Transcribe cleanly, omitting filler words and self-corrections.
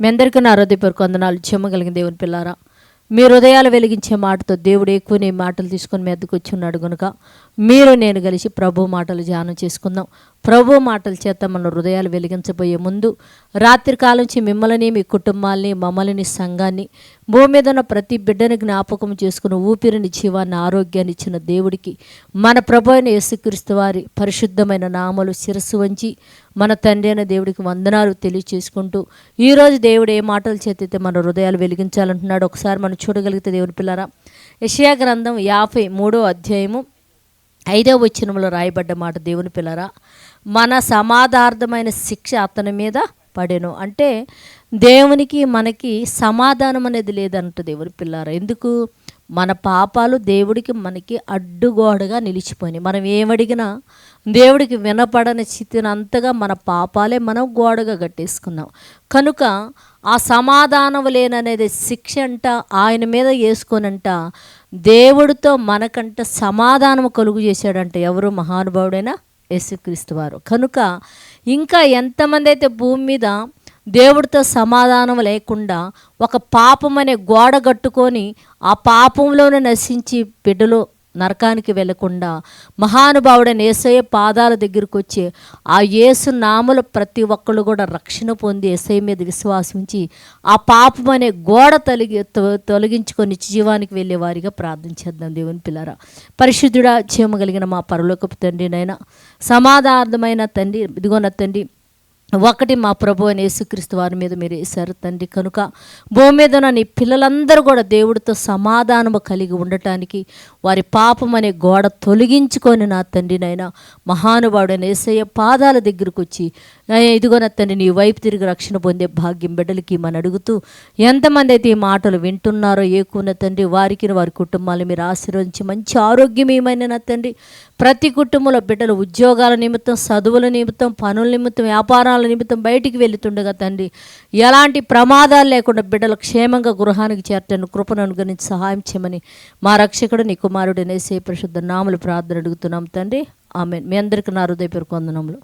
మీ అందరికీ నా హృదయపూర్వక వందనాలు. చెమ్మగలిగిన దేవుని పిల్లారా, మీ హృదయాలు వెలిగించే మాటతో దేవుడు ఎక్కువ నీ మాటలు తీసుకొని మీ వద్దకు వచ్చి ఉన్నాడు కనుక మీరు నేను కలిసి ప్రభు మాటలు ధ్యానం చేసుకుందాం. ప్రభు మాటల చేత మన హృదయాలు వెలిగించబోయే ముందు రాత్రి కాలం నుంచి మిమ్మల్ని, మీ కుటుంబాలని, మమ్మల్ని, సంఘాన్ని, భూమి మీద ఉన్న ప్రతి బిడ్డని జ్ఞాపకం చేసుకుని ఊపిరిని, జీవాన్ని, ఆరోగ్యాన్ని ఇచ్చిన దేవుడికి మన ప్రభు అయిన యేసుక్రీస్తు వారి పరిశుద్ధమైన నామలు శిరస్సు వంచి మన తండ్రి అయిన దేవుడికి వందనాలు తెలియచేసుకుంటూ ఈరోజు దేవుడు ఏ మాటల చేత మన హృదయాలు వెలిగించాలంటున్నాడు ఒకసారి మనం చూడగలిగితే దేవుని పిల్లరా, యెషయా గ్రంథం 53వ అధ్యాయము 5వ వచనంలో రాయబడ్డ మాట దేవుని పిల్లరా, మన సమాధార్థమైన శిక్ష అతని మీద పడెను. అంటే దేవునికి మనకి సమాధానం అనేది లేదంట దేవుని పిల్లారా. ఎందుకు? మన పాపాలు దేవుడికి మనకి అడ్డుగోడగా నిలిచిపోయినాయి. మనం ఏమడిగినా దేవుడికి వినపడని స్థితిని అంతగా మన పాపాలే మనం గోడగా కట్టేసుకున్నాం. కనుక ఆ సమాధానం లేననేది శిక్ష అంట ఆయన మీద వేసుకోనంట దేవుడితో మనకంట సమాధానం కలుగు చేశాడంట. ఎవరు? మహానుభావుడైన యేసుక్రీస్తు వారు. కనుక ఇంకా ఎంతమంది అయితే భూమి మీద దేవుడితో సమాధానం లేకుండా ఒక పాపం అనే గోడ కట్టుకొని ఆ పాపంలోనే నశించి బిడ్డలు నరకానికి వెళ్లకుండా మహానుభావుడైన యేసయ్య పాదాల దగ్గరికి వచ్చి ఆ యేసు నామలు ప్రతి ఒక్కళ్ళు కూడా రక్షణ పొంది యేసయ్య మీద విశ్వాసించి ఆ పాపం అనే గోడ తొలగించుకొని జీవానికి వెళ్ళే వారిగా ప్రార్థన చేద్దాం. దేవుని పిల్లరా, పరిశుద్ధుడా, జీవమగలిగిన మా పరలోకపు తండ్రి నైనా, సమాధార్థమైన తండ్రి, ఇదిగోన తండ్రి, ఒకటి మా ప్రభు అని యేసుక్రీస్తు వారి మీద మీరు వేశారు తండ్రి. కనుక భూమి మీద నీ పిల్లలందరూ కూడా దేవుడితో సమాధానము కలిగి ఉండటానికి వారి పాపం అనే గోడ తొలగించుకొని నా తండ్రినైనా మహానుభావుడైన యేసయ్య పాదాల దగ్గరకు వచ్చి ఇదిగో నా తండ్రి నీ వైపు తిరిగి రక్షణ పొందే భాగ్యం బిడ్డలకి మనం అడుగుతూ, ఎంతమంది అయితే ఈ మాటలు వింటున్నారో ఏకున్న తండ్రి వారికి వారి కుటుంబాలు మీరు ఆశీర్వదించి మంచి ఆరోగ్యమేమైన నా తండ్రి ప్రతి కుటుంబంలో బిడ్డలు ఉద్యోగాల నిమిత్తం, చదువుల నిమిత్తం, పనుల నిమిత్తం, వ్యాపారాల నిమిత్తం బయటికి వెళుతుండగా తండ్రి ఎలాంటి ప్రమాదాలు లేకుండా బిడ్డలు క్షేమంగా గృహానికి చేరటాన్ని కృపను అనుగ్రహించి సహాయం చేయమని మా రక్షకుడు నీ కుమారుడు యేసయ్య పరిశుద్ధ నామములో ప్రార్థన అడుగుతున్నాం తండ్రి. ఆమేన్. మీ అందరికీ నా హృదయపూర్వక వందనములు.